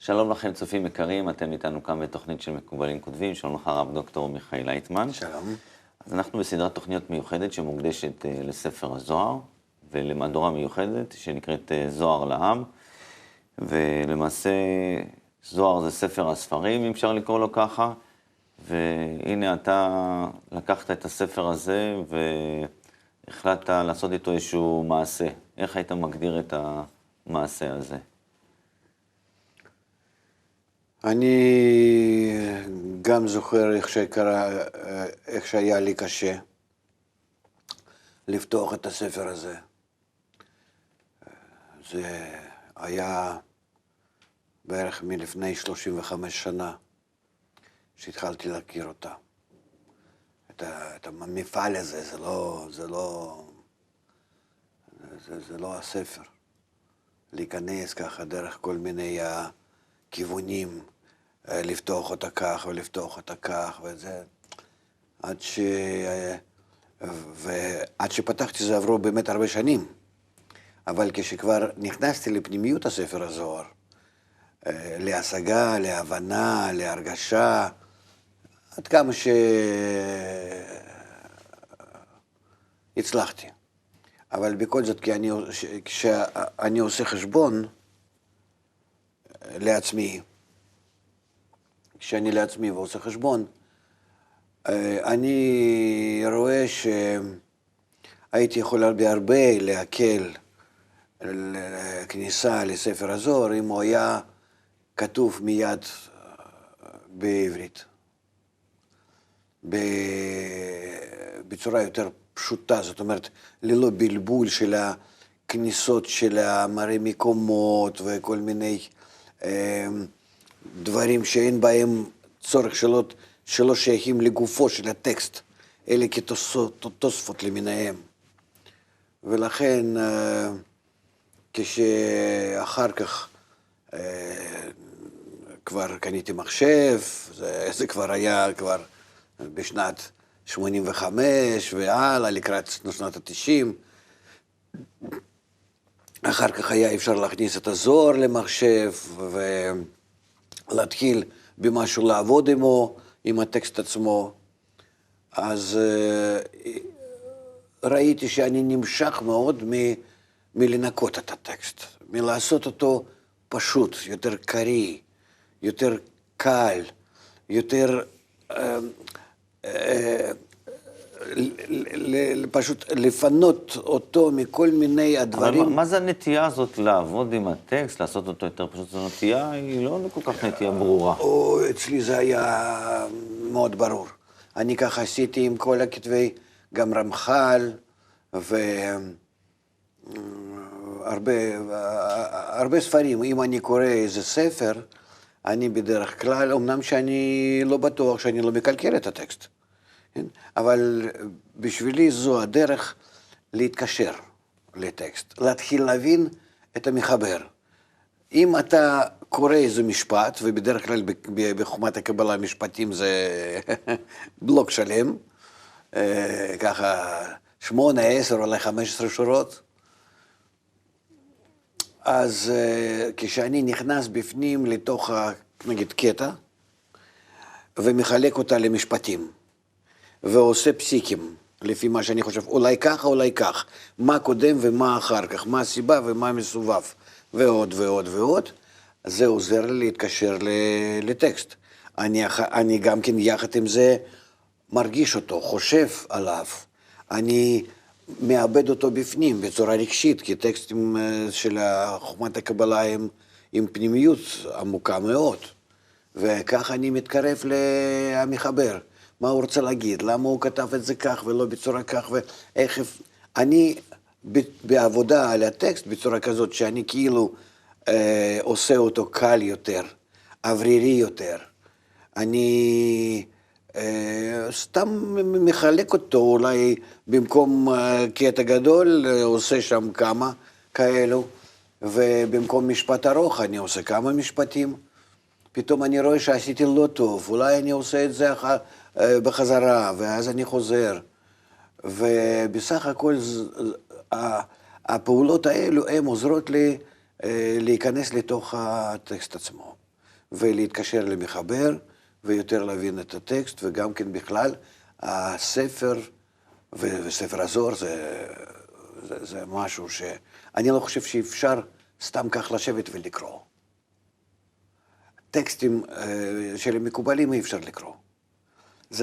שלום לכם צופים יקרים, אתם איתנו כאן בתוכנית של מקובלים כותבים, שלום לך הרב דוקטור מיכאל לייטמן. שלום. אז אנחנו בסדרת תוכניות מיוחדת שמוקדשת לספר הזוהר, ולמהדורה מיוחדת שנקראת זוהר לעם, ולמעשה זוהר זה ספר הספרים, אם אפשר לקרוא לו ככה, והנה אתה לקחת את הספר הזה והחלטת לעשות איתו איזשהו מעשה. איך היית מגדיר את המעשה הזה? אני גם זוכר איך שהיה לי קשה לפתוח את הספר הזה. זה היה בערך מלפני 35 שנה שהתחלתי להכיר אותה. את המפעל הזה, זה לא הספר. להיכנס ככה דרך כל מיני כיוונים, לפתוח אותה כך ולפתוח אותה כך, וזה, עד שפתחתי זה עברו באמת הרבה שנים, אבל כשכבר נכנסתי לפנימיות הספר הזוהר, להשגה, להבנה, להרגשה, עד כמה שהצלחתי. אבל בכל זאת, כשאני עושה חשבון לעצמי, כשאני לעצמי ועושה חשבון, אני רואה שהייתי יכול הרבה להקל לכניסה לספר הזוהר אם הוא היה כתוב מיד בעברית, בצורה יותר פשוטה, זאת אומרת, ללא בלבול של הכניסות של המראה מקומות וכל מיני דברים שאין בהם צורך שלא שייכים לגופו של הטקסט, אלה כתוספות למיניהם. ולכן כשאחר כך כבר קניתי מחשב, זה כבר היה בשנת 85 והלאה, לקראת שנות ה-90. אחר כך היה אפשר להכניס את הזוהר למחשב ולהתחיל במשהו לעבוד עמו, עם הטקסט עצמו. אז ראיתי שאני נמשך מאוד מלנקות את הטקסט, מלעשות אותו פשוט, יותר קריא, יותר קל, יותר פשוט לפנות אותו מכל מיני הדברים. אבל מה זה הנטייה הזאת לעבוד עם הטקסט, לעשות אותו יותר פשוט? זו נטייה, היא לא כל כך נטייה ברורה. אצלי זה היה מאוד ברור. אני ככה עשיתי עם כל הכתבי, גם רמח"ל, והרבה ספרים. אם אני קורא איזה ספר, אני בדרך כלל, אמנם שאני לא בטוח שאני לא מקלקל את הטקסט. אבל בשבילי זו הדרך להתקשר לטקסט, להתחיל להבין את המחבר. אם אתה קורא איזה משפט, ובדרך כלל בחומת הקבלה משפטים זה בלוק שלם, ככה 8, 10 אולי 15 שורות, אז כשאני נכנס בפנים לתוך, נגיד, קטע, ומחלק אותה למשפטים, ועושה פסיקים, לפי מה שאני חושב, אולי ככה, אולי כך, מה קודם ומה אחר כך, מה הסיבה ומה מסובב, ועוד ועוד ועוד, זה עוזר לי להתקשר לטקסט. אני גם כן יחד עם זה מרגיש אותו, חושב עליו, אני מאבד אותו בפנים בצורה רגשית, כי טקסטים של חוכמת הקבלה הם עם פנימיות עמוקה מאוד, וכך אני מתקרב למחבר. מה הוא רוצה להגיד, למה הוא כתב את זה כך ולא בצורה כך, ואיך אני בעבודה על הטקסט בצורה כזאת שאני כאילו עושה אותו קל יותר, אוורירי יותר. אני סתם מחלק אותו, אולי במקום קטע גדול עושה שם כמה כאלו, ובמקום משפט ארוך אני עושה כמה משפטים. פתאום אני רואה שעשיתי לא טוב, אולי אני עושה את זה בחזרה, ואז אני חוזר. ובסך הכל הפעולות האלו הן עוזרות לי להיכנס לתוך הטקסט עצמו. ולהתקשר למחבר, ויותר להבין את הטקסט, וגם כן בכלל, הספר, וספר הזוהר זה משהו אני לא חושב שאפשר סתם כך לשבת ולקרוא. טקסטים של המקובלים אי אפשר לקרוא.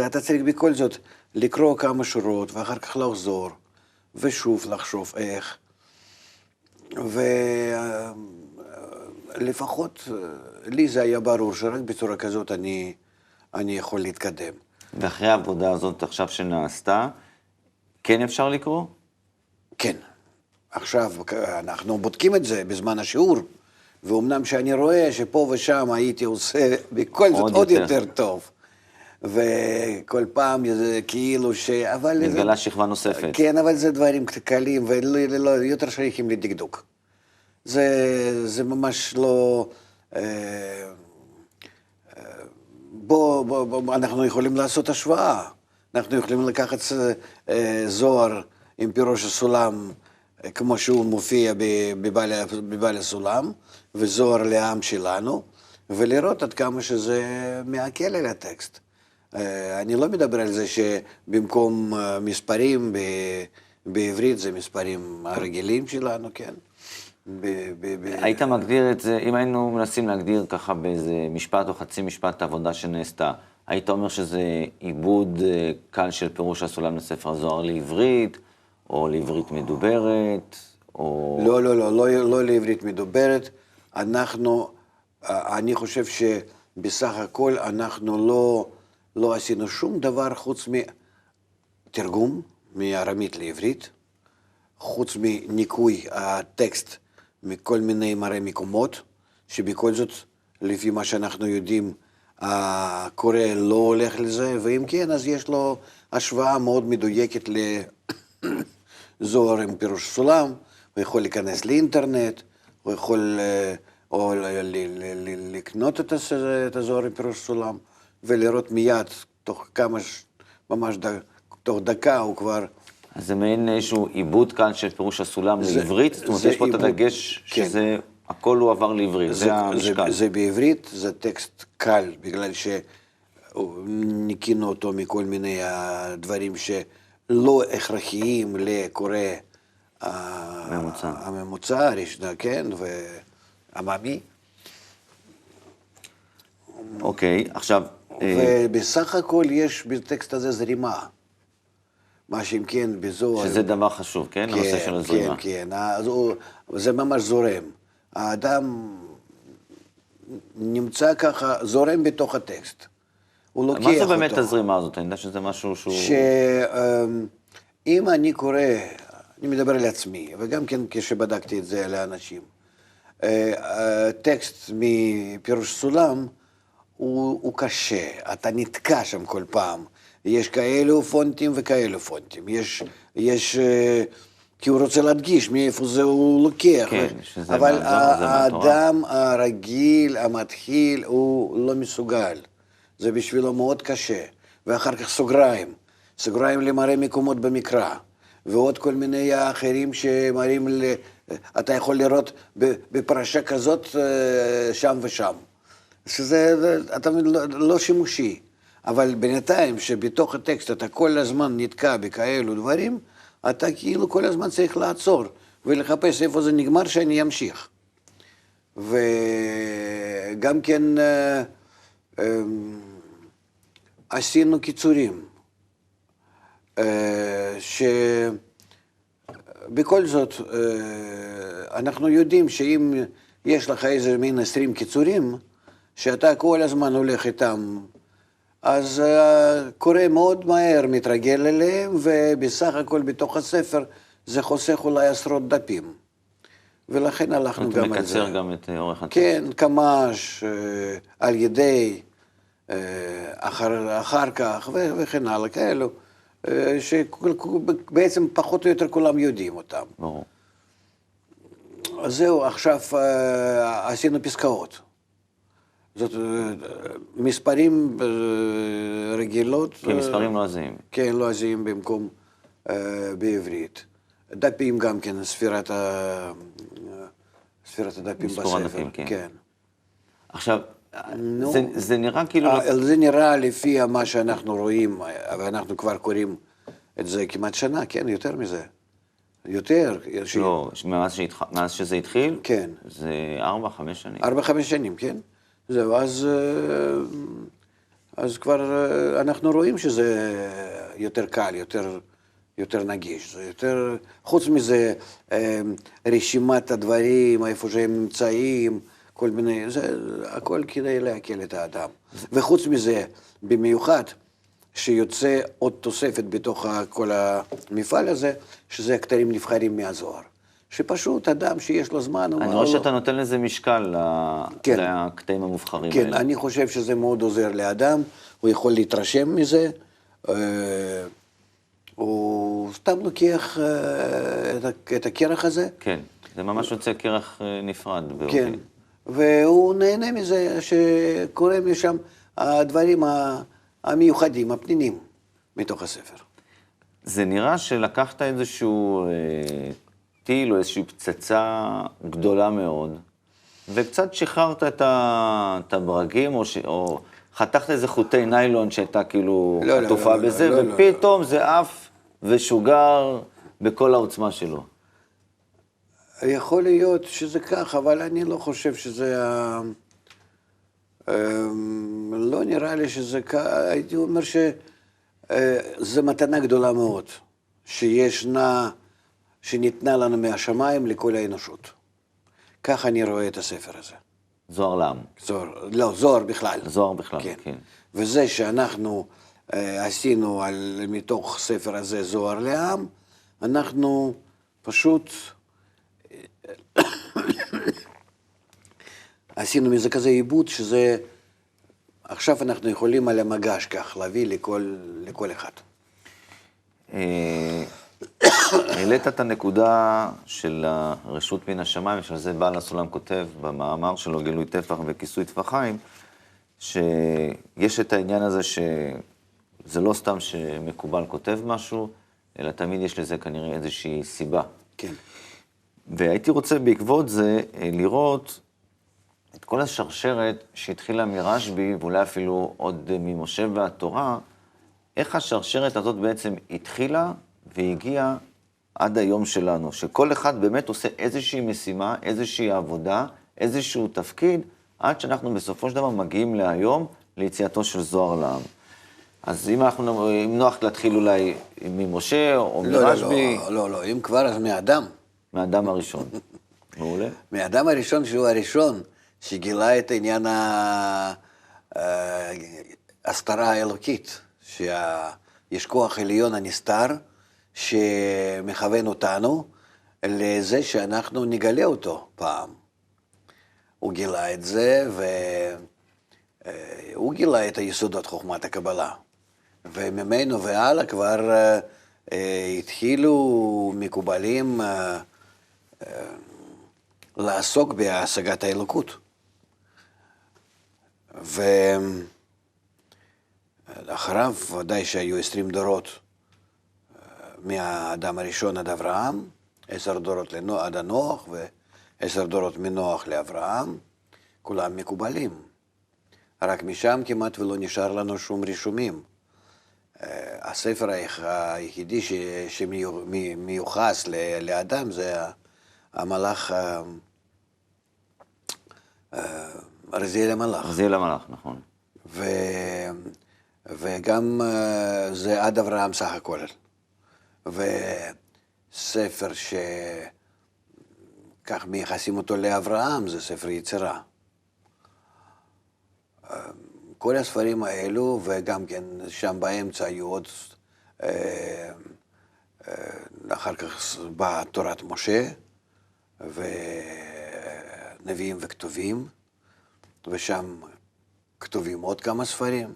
אתה צריך בכל זאת לקרוא כמה שורות, ואחר כך לחזור, ושוב לחשוב איך. ולפחות לי זה היה ברור שרק בצורה כזאת אני יכול להתקדם. ואחרי העבודה הזאת עכשיו שנעשתה, כן אפשר לקרוא? כן. עכשיו אנחנו בודקים את זה בזמן השיעור, ואומנם שאני רואה שפה ושם הייתי עושה בכל זאת עוד יותר טוב. וכל פעם זה כאילו אבל מתגלה שכבה נוספת. כן, אבל זה דברים קלים ולא יותר שייכים לדקדוק. זה ממש לא... בוא, אנחנו יכולים לעשות השוואה. אנחנו יכולים לקחת זוהר עם פירוש הסולם, כמו שהוא מופיע בבעל הסולם, וזוהר לעם שלנו, ולראות עד כמה שזה מעכל על הטקסט. אני לא מדבר על זה שבמקום מספרים בעברית זה מספרים הרגילים שלנו, כן? היית מגדיר את זה, אם היינו מנסים להגדיר ככה באיזה משפט או חצי משפט העבודה שנעשתה, היית אומר שזה עיבוד קל של פירוש הסולם לספר הזוהר לעברית, או לעברית מדוברת, או... לא לעברית מדוברת. אני חושב שבסך הכל אנחנו לא עשינו שום דבר חוץ מתרגום מארמית לעברית, חוץ מניקוי הטקסט מכל מיני מראי מקומות, שבכל זאת, לפי מה שאנחנו יודעים, הקורא לא הולך לזה, ואם כן, אז יש לו השוואה מאוד מדויקת לזוהר עם פירוש סולם, הוא יכול להיכנס לאינטרנט, הוא יכול או לקנות את הזוהר עם פירוש סולם, ולראות מיד, תוך דקה הוא כבר... אז זה מעין איזשהו עיבוד כאן של פירוש הסולם לעברית, זאת אומרת, יש פה את הדגש שזה, הכל הוא עבר לעברית, זה המשקל. זה בעברית, זה טקסט קל, בגלל שניקינו אותו מכל מיני דברים שלא הכרחיים לקורא הממוצע, כן, והמאמי. אוקיי, עכשיו... ובסך הכל יש בטקסט הזה זרימה. מה שאם כן בזוהר... שזה דבר חשוב, כן? הנושא של הזרימה. כן, זה ממש זורם. האדם נמצא ככה, זורם בתוך הטקסט. הוא לוקח אותו. מה זה באמת הזרימה הזאת? אני יודע שזה משהו שהוא... שאם אני קורא, אני מדבר על עצמי, וגם כן כשבדקתי את זה לאנשים, טקסט מפירוש סולם הוא קשה, אתה נתקע שם כל פעם. יש כאלו פונטים וכאלו פונטים. יש כי הוא רוצה להדגיש מאיפה זה הוא לוקח. כן, אבל האדם הרגיל, המתחיל, הוא לא מסוגל. זה בשבילו מאוד קשה. ואחר כך סוגריים למראה מקומות במקרא. ועוד כל מיני אחרים שמראים, אתה יכול לראות בפרשה כזאת שם ושם. שזה, אתה לא שימושי. אבל בינתיים שבתוך הטקסט אתה כל הזמן נתקע בכאלו דברים, אתה כאילו כל הזמן צריך לעצור ולחפש איפה זה נגמר שאני אמשיך. וגם כן עשינו קיצורים, שבכל זאת אנחנו יודעים שאם יש לך איזה מין 20 קיצורים, שאתה כל הזמן הולך איתם, אז קורא מאוד מהר, מתרגל אליהם, ובסך הכל בתוך הספר זה חוסך אולי עשרות דפים. ולכן הלכנו גם על זה. מקצר גם את אורך הטקסט. כן, כמש, על ידי, אחר כך, וכן הלאה, כאלו, שבעצם פחות או יותר כולם יודעים אותם. ברור. אז זהו, עכשיו עשינו פסקאות. זאת מספרים רגילות. כי מספרים לועזיים. כן, לועזיים במקום בעברית. דפים גם כן, ספירת הדפים בספר. מספור הדפים, כן. עכשיו, נו. זה נראה כאילו... זה נראה לפי מה שאנחנו רואים, ואנחנו כבר קוראים את זה כמעט שנה, כן, יותר מזה. יותר. לא, מאז שזה התחיל? כן. זה 4-5 שנים. 4-5 שנים, כן. זהו, אז כבר אנחנו רואים שזה יותר קל, יותר נגיש. זה יותר, חוץ מזה, רשימת הדברים, איפה שהם נמצאים, כל מיני, זה הכל כדי להקל את האדם. וחוץ מזה, במיוחד, שיוצא עוד תוספת בתוך כל המפעל הזה, שזה הכתרים נבחרים מהזוהר. שפשוט אדם שיש לו זמן... אני רואה שאתה נותן לזה משקל לקטעים המובחרים האלה. כן, אני חושב שזה מאוד עוזר לאדם, הוא יכול להתרשם מזה, הוא סתם לוקח את הקרח הזה. כן, זה ממש יוצא קרח נפרד. כן, והוא נהנה מזה שקורה משם הדברים המיוחדים, הפנינים, מתוך הספר. זה נראה שלקחת איזשהו טיל או איזושהי פצצה גדולה מאוד, וקצת שחררת את הברגים, או חתכת איזה חוטי ניילון שהייתה כאילו עטופה בזה, ופתאום זה עף ושוגר בכל העוצמה שלו. יכול להיות שזה כך, אבל אני לא חושב שזה... לא נראה לי שזה כך, הייתי אומר שזה מתנה גדולה מאוד, שניתנה לנו מהשמיים לכל האנושות. כך אני רואה את הספר הזה. זוהר לעם. זוהר בכלל. זוהר בכלל, כן. וזה שאנחנו עשינו מתוך ספר הזה זוהר לעם, אנחנו פשוט עשינו מזה כזה עיבוד שזה, עכשיו אנחנו יכולים על המגש כך להביא לכל אחד. העלית את הנקודה של הרשות מן השמיים, שעל זה בעל הסולם כותב במאמר שלו, גילוי טפח וכיסוי טפחיים, שיש את העניין הזה שזה לא סתם שמקובל כותב משהו, אלא תמיד יש לזה כנראה איזושהי סיבה. כן. והייתי רוצה בעקבות זה לראות את כל השרשרת שהתחילה מרשב"י, ואולי אפילו עוד ממשה והתורה, איך השרשרת הזאת בעצם התחילה והגיעה עד היום שלנו, שכל אחד באמת עושה איזושהי משימה, איזושהי עבודה, איזשהו תפקיד, עד שאנחנו בסופו של דבר מגיעים להיום ליציאתו של זוהר לעם. אז אם נוח להתחיל אולי ממשה או מרשב"י... לא, אם כבר אז מאדם. מאדם הראשון. מעולה. מאדם הראשון שהוא הראשון שגילה את עניין ההסתרה האלוקית, שיש כוח עליון הנסתר שמכוון אותנו לזה שאנחנו נגלה אותו פעם. הוא גילה את זה והוא גילה את היסודות חוכמת הקבלה. וממנו והלאה כבר התחילו מקובלים לעסוק בהשגת האלוקות. ואחריו ודאי שהיו 20 דורות מהאדם הראשון עד אברהם, 10 דורות עד הנוח ו10 דורות מנוח לאברהם, כולם מקובלים. רק משם כמעט ולא נשאר לנו שום רישומים. הספר היחידי שמיוחס לאדם זה המלאך, רזיאל המלאך. רזיאל המלאך, נכון. וגם זה עד אברהם סך הכל. וספר שכך מייחסים אותו לאברהם זה ספר יצירה. כל הספרים האלו, וגם כן שם באמצע היו עוד, אחר כך באה תורת משה, ונביאים וכתובים, ושם כתובים עוד כמה ספרים,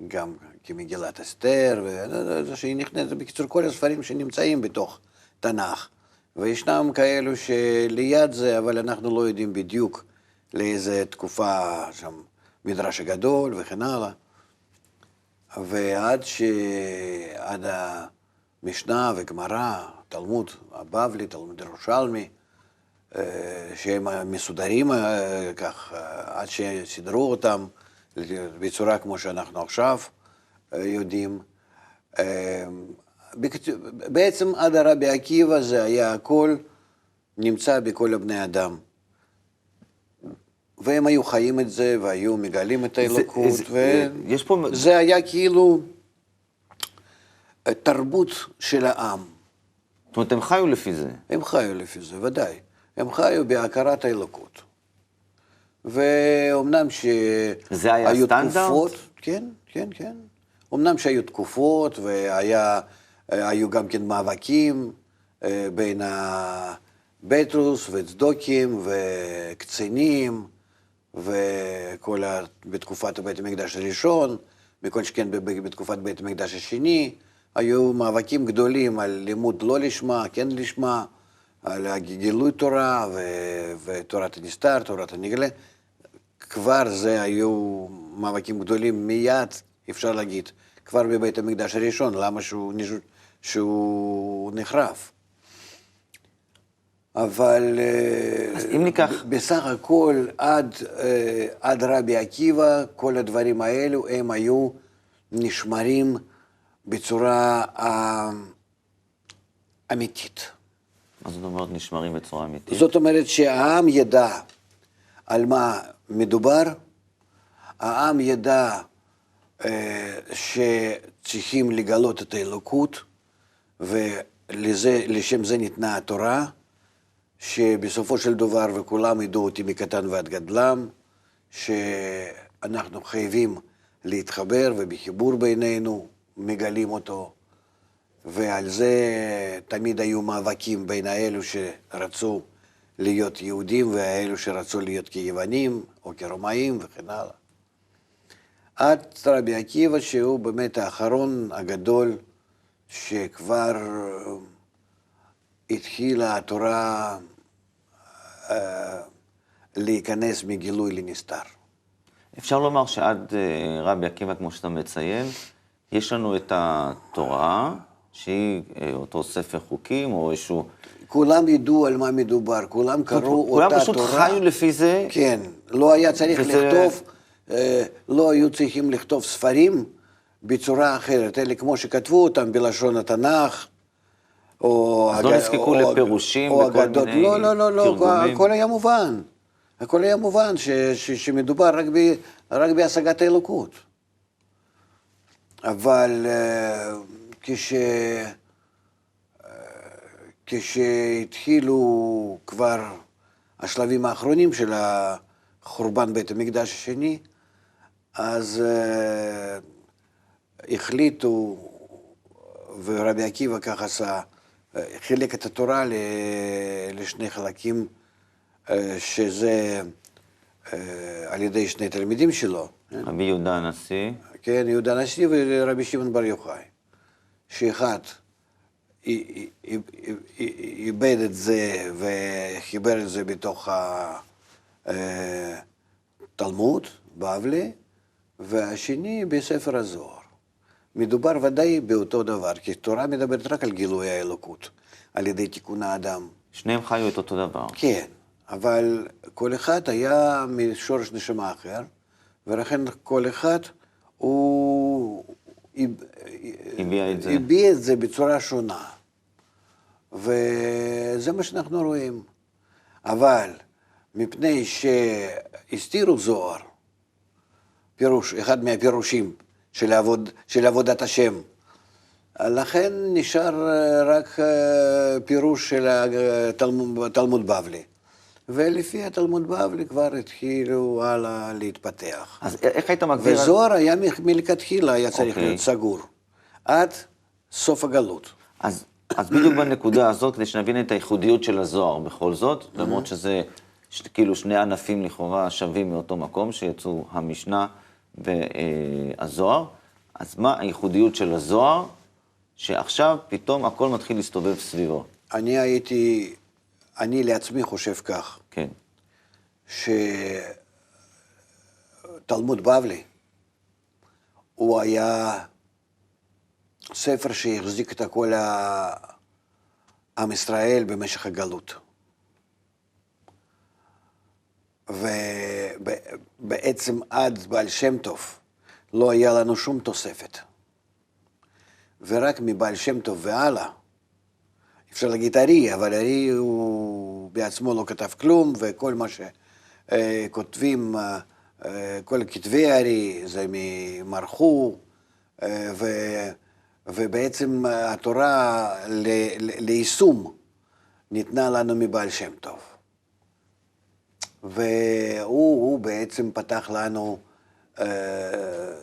גם כמגילת אסתר, וזה שהיא נכנסת, בקיצור כל הספרים שנמצאים בתוך תנ"ך, וישנם כאלו שליד זה, אבל אנחנו לא יודעים בדיוק לאיזה תקופה שם, מדרש הגדול וכן הלאה, ועד המשנה וגמרא, תלמוד הבבלי, תלמוד ירושלמי, שהם מסודרים כך, עד שסידרו אותם בצורה כמו שאנחנו עכשיו יודעים. בעצם עד הרבי עקיבא זה היה הכל נמצא בכל הבני אדם. והם היו חיים את זה, והיו מגלים את האלוקות, וזה היה כאילו תרבות של העם. זאת אומרת, הם חיו לפי זה. הם חיו לפי זה, ודאי. הם חיו בהכרת האלוקות. ואומנם שהיו תקופות... זה היה סטנדרט? כן, כן, כן. אומנם שהיו תקופות, והיו גם כן מאבקים בין הבטרוס וצדוקים וקצינים, וכל בתקופת בית המקדש הראשון, בכל שכן בתקופת בית המקדש השני, היו מאבקים גדולים על לימוד לא לשמה, כן לשמה, על גילוי תורה ותורת הנסתר, תורת הנגלה. כבר זה היו מאבקים גדולים מיד, אפשר להגיד, כבר בבית המקדש הראשון, למה שהוא נחרף. אבל אם ניקח... בסך הכל עד רבי עקיבא, כל הדברים האלו הם היו נשמרים בצורה אמיתית. מה זאת אומרת נשמרים בצורה אמיתית? זאת אומרת שהעם ידע על מה מדובר, העם ידע שצריכים לגלות את האלוקות, ולשם זה ניתנה התורה, שבסופו של דבר וכולם ידעו אותי מקטן ועד גדלם, שאנחנו חייבים להתחבר ובחיבור בינינו מגלים אותו, ועל זה תמיד היו מאבקים בין האלו שרצו להיות יהודים והאלו שרצו להיות כיוונים או כרומאים וכן הלאה. עד רבי עקיבא שהוא באמת האחרון הגדול שכבר התחילה התורה להיכנס מגילוי לנסתר. אפשר לומר שעד רבי עקיבא, כמו שאתה מציין, יש לנו את התורה, שהיא אותו ספר חוקים, או איזשהו... כולם ידעו על מה מדובר, כולם קראו אותה תורה. כולם פשוט חיו לפי זה. כן, לא היה צריך לכתוב, לא היו צריכים לכתוב ספרים בצורה אחרת, אלא כמו שכתבו אותם בלשון התנ"ך, אז לא נזקקו לפירושים וכל מיני תרגומים. לא, הכל היה מובן. הכל היה מובן שמדובר רק בהשגת האלוקות. אבל כשהתחילו כבר השלבים האחרונים של חורבן בית המקדש השני, אז החליטו, ורבי עקיבא כך עשה, חילק את התורה לשני חלקים, שזה על ידי שני תלמידים שלו. רבי יהודה הנשיא. כן, יהודה הנשיא ורבי שמעון בר יוחאי. שאחד איבד את זה וחיבר את זה בתוך התלמוד, בבלי, והשני בספר הזוהר. מדובר ודאי באותו דבר, כי תורה מדברת רק על גילוי האלוקות, על ידי תיקון האדם. שניהם חיו את אותו דבר. כן, אבל כל אחד היה משורש נשמה אחר, ולכן כל אחד הוא הביע את זה בצורה שונה. וזה מה שאנחנו רואים. אבל מפני שהסתירו זוהר, פירוש, אחד מהפירושים של עבודת השם, לכן נשאר רק פירוש של תלמוד בבלי. ולפי התלמוד בבלי כבר התחילו הלאה להתפתח. אז איך היית מגדיר? וזוהר היה מלכתחילה, היה צריך להיות סגור, עד סוף הגלות. אז בדיוק בנקודה הזאת, כדי שנבין את הייחודיות של הזוהר בכל זאת, למרות שזה כאילו שני ענפים לכאורה שווים מאותו מקום, שיצאו המשנה והזוהר, אז מה הייחודיות של הזוהר, שעכשיו פתאום הכל מתחיל להסתובב סביבו? אני לעצמי חושב כך, כן. שתלמוד בבלי הוא היה ספר שהחזיק את כל עם ישראל במשך הגלות. בעצם עד בעל שם טוב לא היה לנו שום תוספת. ורק מבעל שם טוב והלאה, אפשר להגיד ארי, אבל ארי הוא בעצמו לא כתב כלום, וכל מה שכותבים, כל כתבי ארי זה ממרחו, ובעצם התורה ליישום ניתנה לנו מבעל שם טוב. והוא בעצם פתח לנו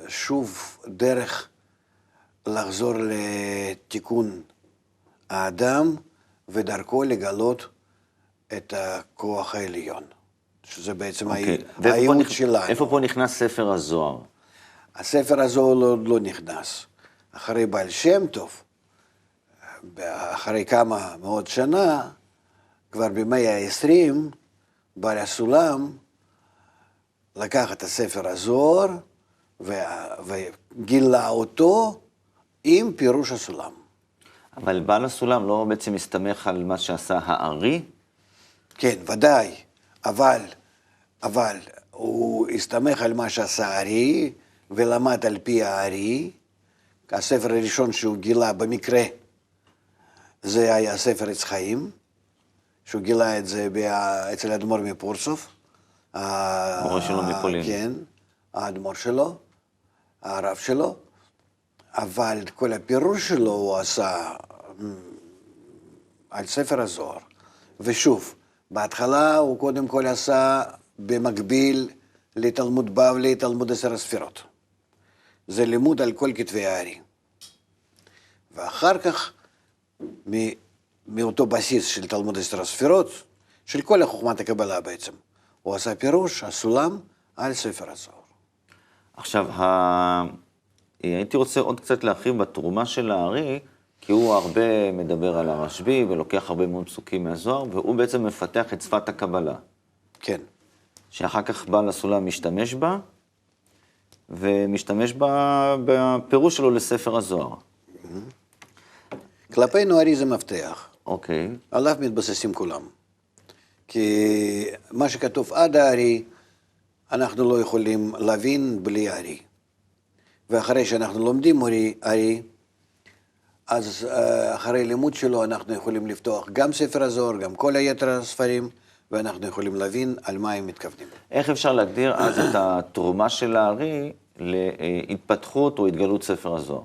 שוב דרך לחזור לתיקון האדם, ודרכו לגלות את הכוח העליון, שזה בעצם הייעוד שלנו. איפה פה נכנס ספר הזוהר? הספר הזוהר לא נכנס. אחרי בעל שם טוב, אחרי כמה מאות שנה, כבר במאה ה-20, בעל הסולם לקח את הספר הזוהר וגילה אותו עם פירוש הסולם. אבל בעל הסולם לא בעצם מסתמך על מה שעשה הארי? כן, ודאי, אבל הוא הסתמך על מה שעשה הארי, ולמד על פי הארי. הספר הראשון שהוא גילה במקרה, זה היה ספר עץ חיים, שהוא גילה את זה אצל האדמו"ר מפורסוב. המורה שלו מפולין. כן, האדמו"ר שלו, הרב שלו. אבל כל הפירוש שלו הוא עשה על ספר הזוהר. ושוב, בהתחלה הוא קודם כל עשה במקביל לתלמוד בבלי, תלמוד 10 הספירות. זה לימוד על כל כתבי הארי. ואחר כך, מאותו בסיס של תלמוד 10 הספירות, של כל חוכמת הקבלה בעצם, הוא עשה פירוש, הסולם, על ספר הזוהר. עכשיו, הייתי רוצה עוד קצת להרחיב בתרומה של הארי, כי הוא הרבה מדבר על הרשב"י, ולוקח הרבה מאוד פסוקים מהזוהר, והוא בעצם מפתח את שפת הקבלה. כן. שאחר כך בעל הסולם משתמש בה, ומשתמש בה בפירוש שלו לספר הזוהר. כלפינו הארי זה מפתח. אוקיי. עליו מתבססים כולם. כי מה שכתוב עד הארי, אנחנו לא יכולים להבין בלי הארי. ואחרי שאנחנו לומדים הארי, אז אחרי לימוד שלו אנחנו יכולים לפתוח גם ספר הזוהר, גם כל היתר הספרים, ואנחנו יכולים להבין על מה הם מתכוונים. איך אפשר להגדיר אז את התרומה של הארי להתפתחות או התגלות ספר הזוהר?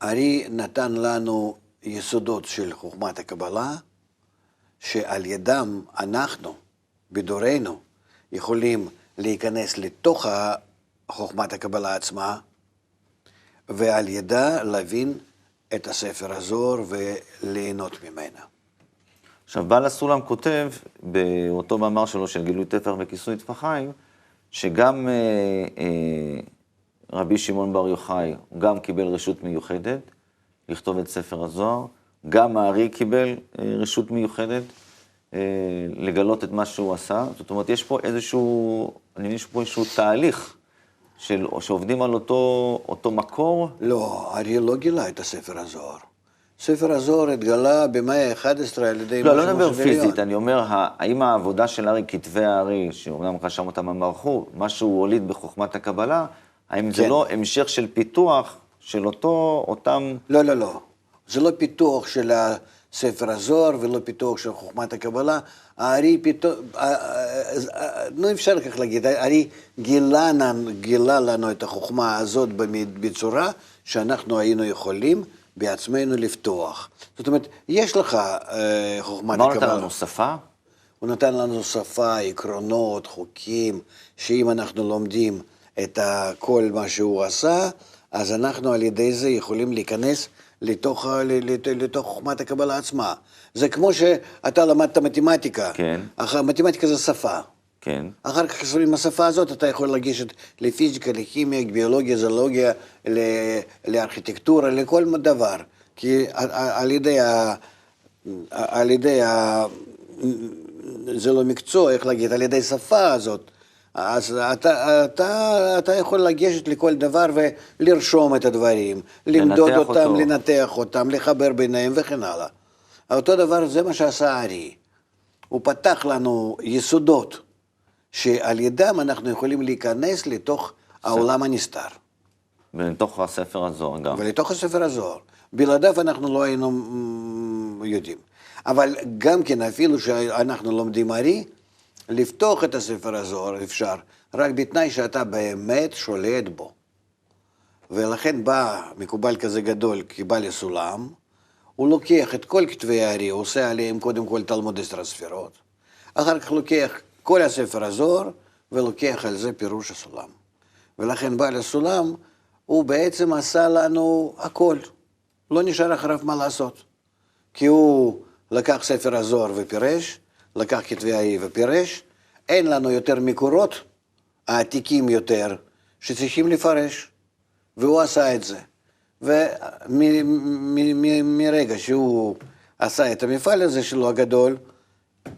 הארי נתן לנו יסודות של חוכמת הקבלה, שעל ידם אנחנו, בדורנו, יכולים להיכנס לתוך חוכמת הקבלה עצמה, ועל ידה להבין את הספר הזוהר וליהנות ממנה. עכשיו, בעל הסולם כותב באותו מאמר שלו של גילוי תפר וכיסוי טפחיים, שגם רבי שמעון בר יוחאי, הוא גם קיבל רשות מיוחדת לכתוב את ספר הזוהר, גם הארי קיבל רשות מיוחדת לגלות את מה שהוא עשה. זאת אומרת, יש פה איזשהו, אני מבין שפה איזשהו תהליך שעובדים על אותו מקור. לא, הארי לא גילה את הספר הזוהר. ספר הזוהר התגלה במאה ה-11 על ידי... לא נדבר פיזית, אני אומר, האם העבודה של הארי, כתבי הארי, שאומנם רשם אותם המרחו, מה שהוא הוליד בחוכמת הקבלה, האם זה לא המשך של פיתוח של אותם... לא, לא, לא. זה לא פיתוח של הספר הזוהר ולא פיתוח של חוכמת הקבלה. הארי פיתוח... לא אפשר כך להגיד, הארי גילה לנו את החוכמה הזאת בצורה שאנחנו היינו יכולים בעצמנו לפתוח. זאת אומרת, יש לך חוכמת הקבלה. מה נתן לנו שפה? הוא נתן לנו שפה, עקרונות, חוקים, שאם אנחנו לומדים את כל מה שהוא עשה, אז אנחנו על ידי זה יכולים להיכנס לתוך חוכמת הקבלה עצמה. זה כמו שאתה למדת מתמטיקה. כן. מתמטיקה זה שפה. כן. אחר כך עם השפה הזאת אתה יכול לגשת לפיזיקה, לכימיה, ביולוגיה, זולוגיה, לארכיטקטורה, לכל דבר. כי על ידי זה לא מקצוע, איך להגיד, על ידי שפה הזאת, אז אתה יכול לגשת לכל דבר ולרשום את הדברים, למדוד אותם, לנתח אותם, לחבר ביניהם וכן הלאה. אותו דבר זה מה שעשה הארי. הוא פתח לנו יסודות שעל ידם אנחנו יכולים להיכנס לתוך העולם הנסתר. ולתוך הספר הזוהר גם. ולתוך הספר הזוהר. בלעדיו אנחנו לא היינו יודעים. אבל גם כן, אפילו שאנחנו לומדים ארי, לפתוח את הספר הזוהר אפשר, רק בתנאי שאתה באמת שולט בו. ולכן בא מקובל כזה גדול, כבעל הסולם, הוא לוקח את כל כתבי הארי, הוא עושה עליהם קודם כל תלמוד 10 הספירות, אחר כך לוקח כל הספר הזוהר, ולוקח על זה פירוש הסולם. ולכן בעל הסולם, הוא בעצם עשה לנו הכל. לא נשאר אחריו מה לעשות. כי הוא לקח ספר הזוהר ופירש, לקח כתבי הארי ופירש, אין לנו יותר מקורות, העתיקים יותר, שצריכים לפרש. והוא עשה את זה. ומרגע שהוא עשה את המפעל הזה שלו הגדול,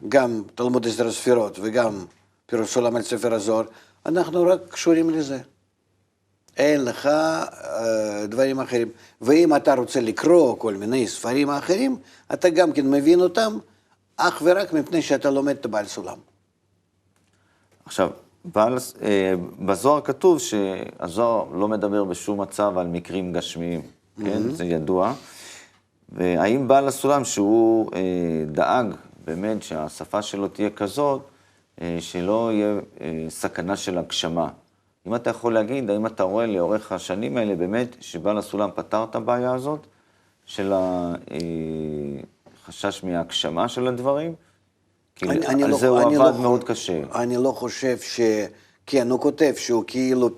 גם תלמוד 10 הספירות וגם פירוש סולם על ספר הזוהר, אנחנו רק קשורים לזה. אין לך דברים אחרים. ואם אתה רוצה לקרוא כל מיני ספרים אחרים, אתה גם כן מבין אותם, אך ורק מפני שאתה לומד את בעל סולם. עכשיו, בזוהר כתוב שהזוהר לא מדבר בשום מצב על מקרים גשמיים, כן? זה ידוע. והאם בעל הסולם שהוא דאג באמת שהשפה שלו תהיה כזאת, שלא יהיה סכנה של הגשמה. אם אתה יכול להגיד, האם אתה רואה לאורך השנים האלה באמת שבעל הסולם פתר את הבעיה הזאת, של החשש מהגשמה של הדברים? כי על זה הוא עבד מאוד קשה. אני לא חושב כן, הוא כותב שהוא כאילו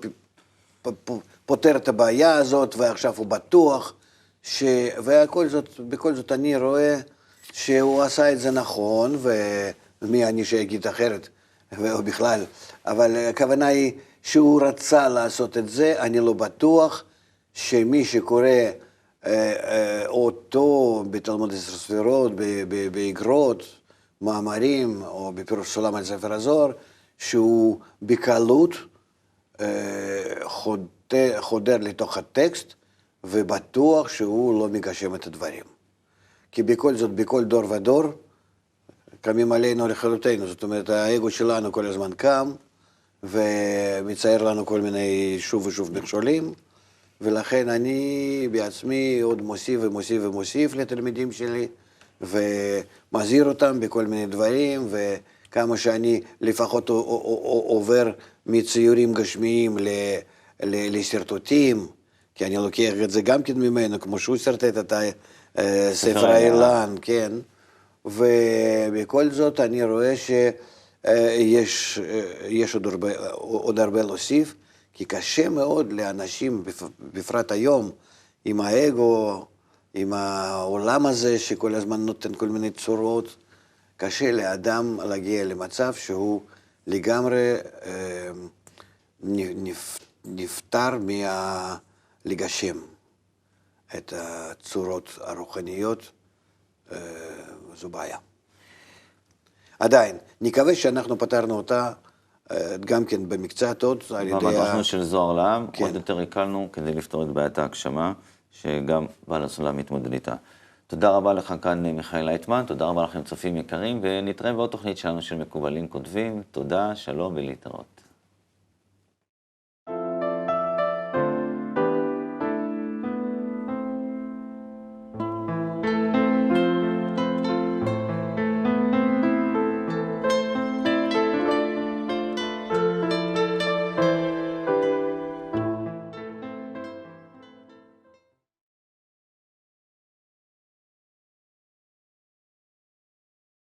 פותר את הבעיה הזאת, ועכשיו הוא בטוח, בכל זאת אני רואה שהוא עשה את זה נכון, ומי אני שיגיד אחרת, ובכלל, אבל הכוונה היא שהוא רצה לעשות את זה, אני לא בטוח שמי שקורא אותו בתלמוד 10 הספירות, באגרות, מאמרים, או בפירוש סולם על ספר הזוהר, שהוא בקלות חודר לתוך הטקסט, ובטוח שהוא לא מגשם את הדברים. כי בכל זאת, בכל דור ודור, קמים עלינו לכלותנו. זאת אומרת, האגו שלנו כל הזמן קם, ומצייר לנו כל מיני שוב ושוב מכשולים, ולכן אני בעצמי עוד מוסיף ומוסיף ומוסיף לתלמידים שלי, ומזהיר אותם בכל מיני דברים, וכמה שאני לפחות עובר מציורים גשמיים לסרטוטים, כי אני לוקח את זה גם כן ממנו, כמו שהוא סרטט את ספר האילן, כן, ובכל זאת אני רואה שיש עוד הרבה להוסיף, כי קשה מאוד לאנשים, בפרט היום, עם האגו, עם העולם הזה שכל הזמן נותן כל מיני צורות, קשה לאדם להגיע למצב שהוא לגמרי נפטר לגשם את הצורות הרוחניות, זו בעיה. עדיין, נקווה שאנחנו פתרנו אותה גם כן במקצת עוד על ידי... במדרשנו של זוהר לעם, עוד יותר הקלנו כדי לפתור את בעיית ההגשמה, שגם בעל הסולם מתמודד איתה. תודה רבה לך כאן מיכאל לייטמן, תודה רבה לכם צופים יקרים, ונתראה בעוד תוכנית שלנו של מקובלים כותבים. תודה, שלום ולהתראות.